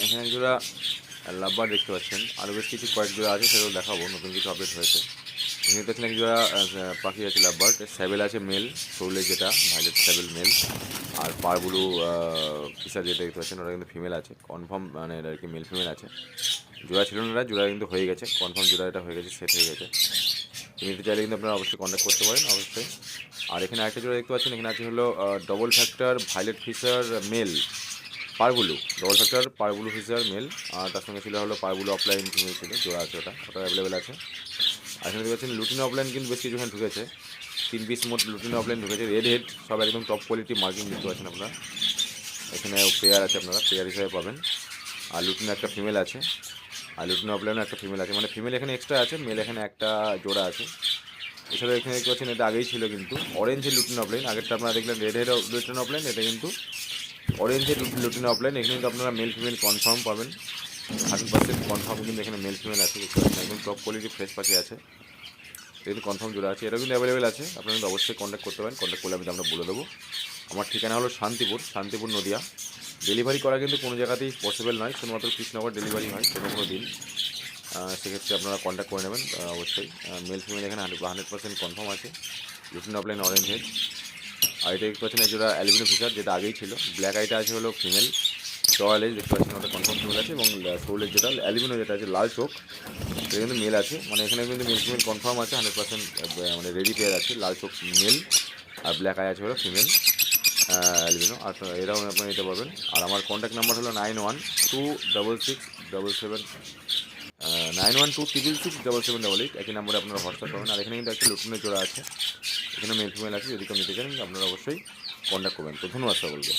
এখানে জোড়া লাভবার দেখতে পাচ্ছেন, আরও বেশ কিছু কয়েক জোড়া আছে, সেগুলো দেখাবো, নতুন কিছু আপডেট হয়েছে। এখানে দেখছেন এক জোড়া পাখি আছে লাভবার্ড, স্যাবেল আছে মেল, শোলে যেটা ভাইলেট স্যাবেল মেল, আর পারবুলু ফিসার যেটা দেখতে পাচ্ছেন ওটা কিন্তু ফিমেল আছে, কনফার্ম মানে এটা আর কি মেল ফিমেল আছে। জোড়া ছিল না, জোড়া কিন্তু হয়ে গেছে, কনফার্ম জোড়া এটা হয়ে গেছে, সেট হয়ে গেছে। নিতে চাইলে কিন্তু আপনারা অবশ্যই কন্ট্যাক্ট করতে পারেন অবশ্যই। আর এখানে আরেকটা জোড়া দেখতে পাচ্ছেন, এখানে আছে হলো ডবল ফ্যাক্টর ভাইলেট ফিশার মেল পারবুলু, ডবল ফ্যাক্টর পারবুলু ফিশার মেল, আর তার সঙ্গে ছিল হলো পারবুলু অফলাইন ফিমেল ছিল, জোড়া আছে ওটা অ্যাভেলেবেল আছে। আর এখানে দেখতে পাচ্ছেন লুটিনো অফলাইন কিন্তু বেশ কিছুখানে ঢুকেছে, 3 পিস মোট লুটিনো অফলাইন ঢুকেছে, রেড হেড, সব একদম টপ কোয়ালিটি মার্কিং দেখতে পাচ্ছেন আপনারা। এখানে পেয়ার আছে, আপনারা পেয়ার হিসাবে পাবেন। আর লুটিনো একটা ফিমেল আছে, আর লুটিনো অফলাইনও একটা ফিমেল আছে, মানে ফিমেল এখানে এক্সট্রা আছে, মেল এখানে একটা জোড়া আছে। এছাড়াও এখানে দেখতে পাচ্ছেন এটা আগেই ছিল কিন্তু অরেঞ্জের লুটিনো অফলাইন, আগেরটা আপনারা দেখলেন রেড হেড লুটিনো অফলাইন, এটা কিন্তু অরেঞ্জের লুটিনো অফলাইন। এখানে কিন্তু আপনারা মেল ফিমেল কনফার্ম পাবেন, 100% কনফার্ম কিন্তু এখানে মেল ফিমেল আছে, দেখতে পাচ্ছেন একদম টপ কোয়ালিটি ফ্রেশ পাখি আছে, কিন্তু কনফার্ম জোড়া আছে, এটাও কিন্তু অ্যাভেলেবেল আছে। আপনারা কিন্তু অবশ্যই কন্ট্যাক্ট করতে পারেন, কন্ট্যাক্ট করলে আমি আমরা বলে দেবো। আমার ঠিকানা হলো শান্তিপুর নদিয়া। ডেলিভারি করা কিন্তু কোনো জায়গাতেই পসিবল নয়, শুধুমাত্র কৃষ্ণনগর ডেলিভারি হয় কোনো দিন। সেক্ষেত্রে আপনারা কন্ট্যাক্ট করে নেবেন অবশ্যই। মেল ফিমেল এখানে 100% কনফার্ম আছে, লুটিন অফলাইন অরেঞ্জ হেড। আর এটা দেখতে পাচ্ছেন জোড়া অ্যালবিনো ফিশার, যেটা আগেই ছিল, ব্ল্যাক আইটা আছে হলো ফিমেল, টয়ালেজ দেখতে পাচ্ছেন ওটা কনফার্ম ফিমেল আছে, এবং সোলের যেটা অ্যালবিনো যেটা আছে লাল চোখ, এটা কিন্তু মেল আছে, মানে এখানে কিন্তু মেল ফিমেল কনফার্ম আছে 100%, মানে রেডি পেয়ার আছে, লাল চোখ মেল, আর ব্ল্যাক আই আছে হলো ফিমেল অ্যালবিনো। আর এরাও আপনারা নিতে পারবেন। আর আমার কন্ট্যাক্ট নাম্বার হলো 91266777 9126677788, একই নাম্বারে আপনারা হোয়াটসঅ্যাপ পাবেন। আর এখানে কিন্তু একটা লুটিনের জোড়া আছে, এখানে মেল ফিমেল আছে, যদি কেউ নিতে চান আপনারা অবশ্যই কন্ট্যাক্ট করবেন। তো ধন্যবাদ সকলকে।